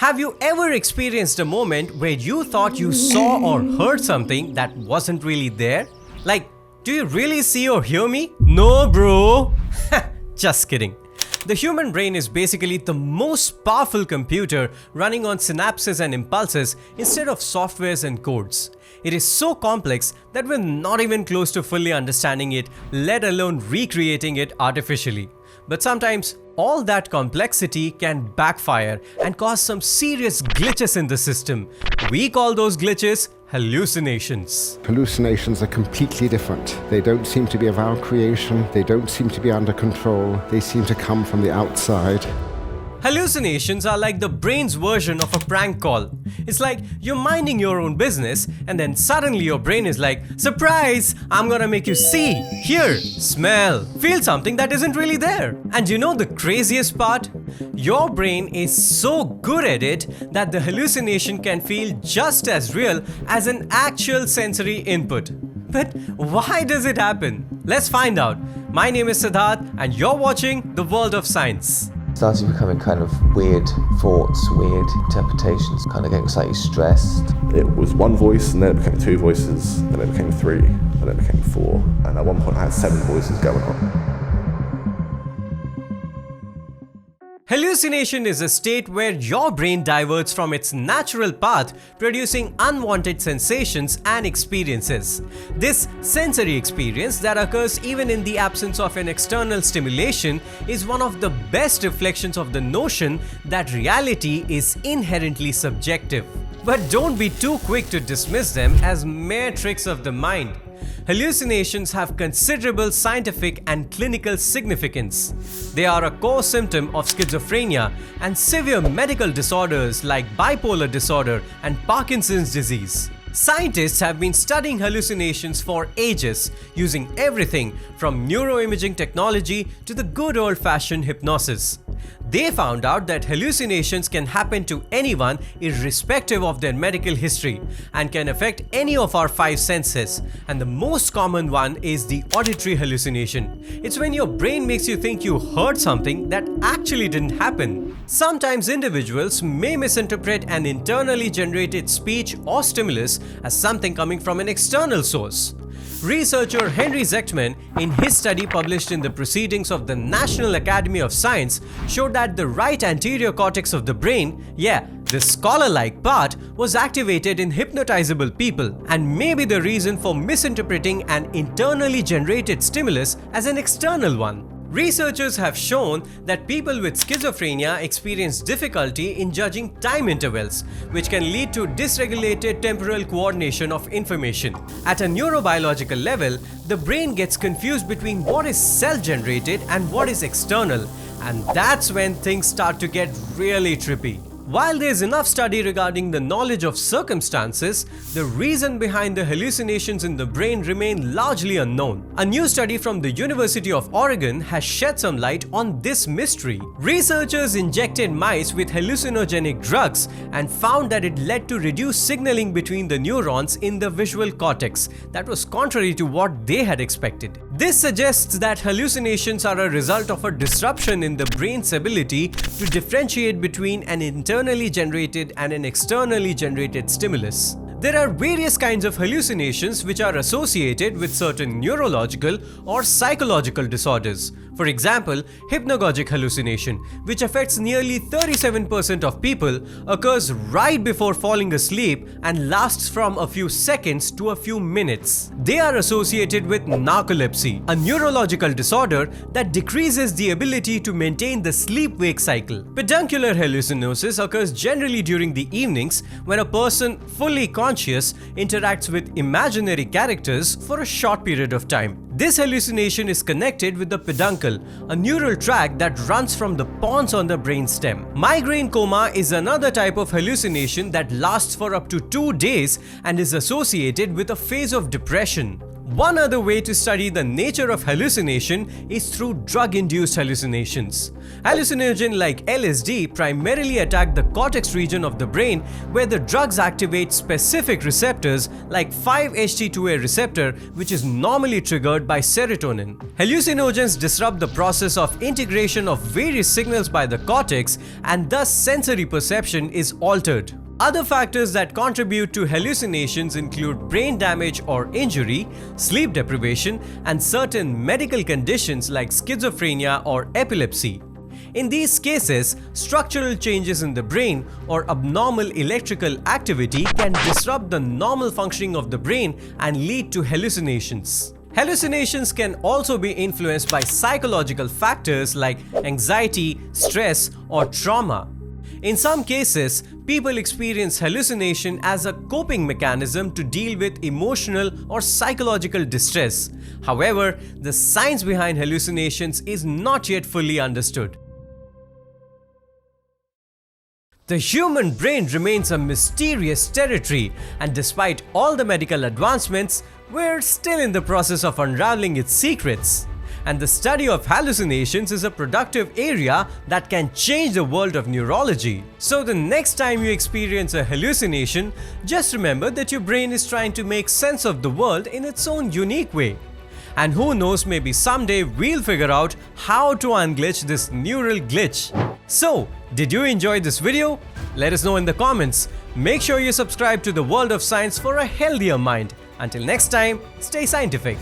Have you ever experienced a moment where you thought you saw or heard something that wasn't really there? Like, do you really see or hear me? No, bro. Just kidding. The human brain is basically the most powerful computer running on synapses and impulses instead of softwares and codes. It is so complex that we're not even close to fully understanding it, let alone recreating it artificially. But sometimes, all that complexity can backfire and cause some serious glitches in the system. We call those glitches hallucinations. Hallucinations are completely different. They don't seem to be of our creation. They don't seem to be under control. They seem to come from the outside. Hallucinations are like the brain's version of a prank call. It's like you're minding your own business and then suddenly your brain is like, surprise, I'm gonna make you see, hear, smell, feel something that isn't really there. And you know the craziest part? Your brain is so good at it that the hallucination can feel just as real as an actual sensory input. But why does it happen? Let's find out. My name is Siddharth and you're watching The World of Science. Started becoming kind of weird thoughts, weird interpretations, kind of getting slightly stressed. It was one voice, and then it became two voices, then it became three, and then it became four. And at one point I had 7 voices going on. Hallucination is a state where your brain diverts from its natural path, producing unwanted sensations and experiences. This sensory experience that occurs even in the absence of an external stimulation is one of the best reflections of the notion that reality is inherently subjective. But don't be too quick to dismiss them as mere tricks of the mind. Hallucinations have considerable scientific and clinical significance. They are a core symptom of schizophrenia and severe medical disorders like bipolar disorder and Parkinson's disease. Scientists have been studying hallucinations for ages, using everything from neuroimaging technology to the good old-fashioned hypnosis. They found out that hallucinations can happen to anyone irrespective of their medical history and can affect any of our 5 senses. And the most common one is the auditory hallucination. It's when your brain makes you think you heard something that actually didn't happen. Sometimes individuals may misinterpret an internally generated speech or stimulus as something coming from an external source. Researcher Henry Zechtman, in his study published in the Proceedings of the National Academy of Science, showed that the right anterior cortex of the brain, the scholar-like part, was activated in hypnotizable people and may be the reason for misinterpreting an internally generated stimulus as an external one. Researchers have shown that people with schizophrenia experience difficulty in judging time intervals, which can lead to dysregulated temporal coordination of information. At a neurobiological level, the brain gets confused between what is self-generated and what is external, and that's when things start to get really trippy. While there's enough study regarding the knowledge of circumstances, the reason behind the hallucinations in the brain remain largely unknown. A new study from the University of Oregon has shed some light on this mystery. Researchers injected mice with hallucinogenic drugs and found that it led to reduced signaling between the neurons in the visual cortex that was contrary to what they had expected. This suggests that hallucinations are a result of a disruption in the brain's ability to differentiate between an internally generated and an externally generated stimulus. There are various kinds of hallucinations which are associated with certain neurological or psychological disorders. For example, hypnagogic hallucination, which affects nearly 37% of people, occurs right before falling asleep and lasts from a few seconds to a few minutes. They are associated with narcolepsy, a neurological disorder that decreases the ability to maintain the sleep-wake cycle. Peduncular hallucinosis occurs generally during the evenings when a person, fully conscious, interacts with imaginary characters for a short period of time. This hallucination is connected with the peduncle, a neural tract that runs from the pons on the brainstem. Migraine coma is another type of hallucination that lasts for up to 2 days and is associated with a phase of depression. One other way to study the nature of hallucination is through drug-induced hallucinations. Hallucinogens like LSD primarily attack the cortex region of the brain, where the drugs activate specific receptors like 5-HT2A receptor, which is normally triggered by serotonin. Hallucinogens disrupt the process of integration of various signals by the cortex, and thus sensory perception is altered. Other factors that contribute to hallucinations include brain damage or injury, sleep deprivation, and certain medical conditions like schizophrenia or epilepsy. In these cases, structural changes in the brain or abnormal electrical activity can disrupt the normal functioning of the brain and lead to hallucinations. Hallucinations can also be influenced by psychological factors like anxiety, stress, or trauma. In some cases, people experience hallucination as a coping mechanism to deal with emotional or psychological distress. However, the science behind hallucinations is not yet fully understood. The human brain remains a mysterious territory, and despite all the medical advancements, we're still in the process of unraveling its secrets. And the study of hallucinations is a productive area that can change the world of neurology. So the next time you experience a hallucination, just remember that your brain is trying to make sense of the world in its own unique way. And who knows, maybe someday we'll figure out how to unglitch this neural glitch. So, did you enjoy this video? Let us know in the comments. Make sure you subscribe to the World of Science for a healthier mind. Until next time, stay scientific.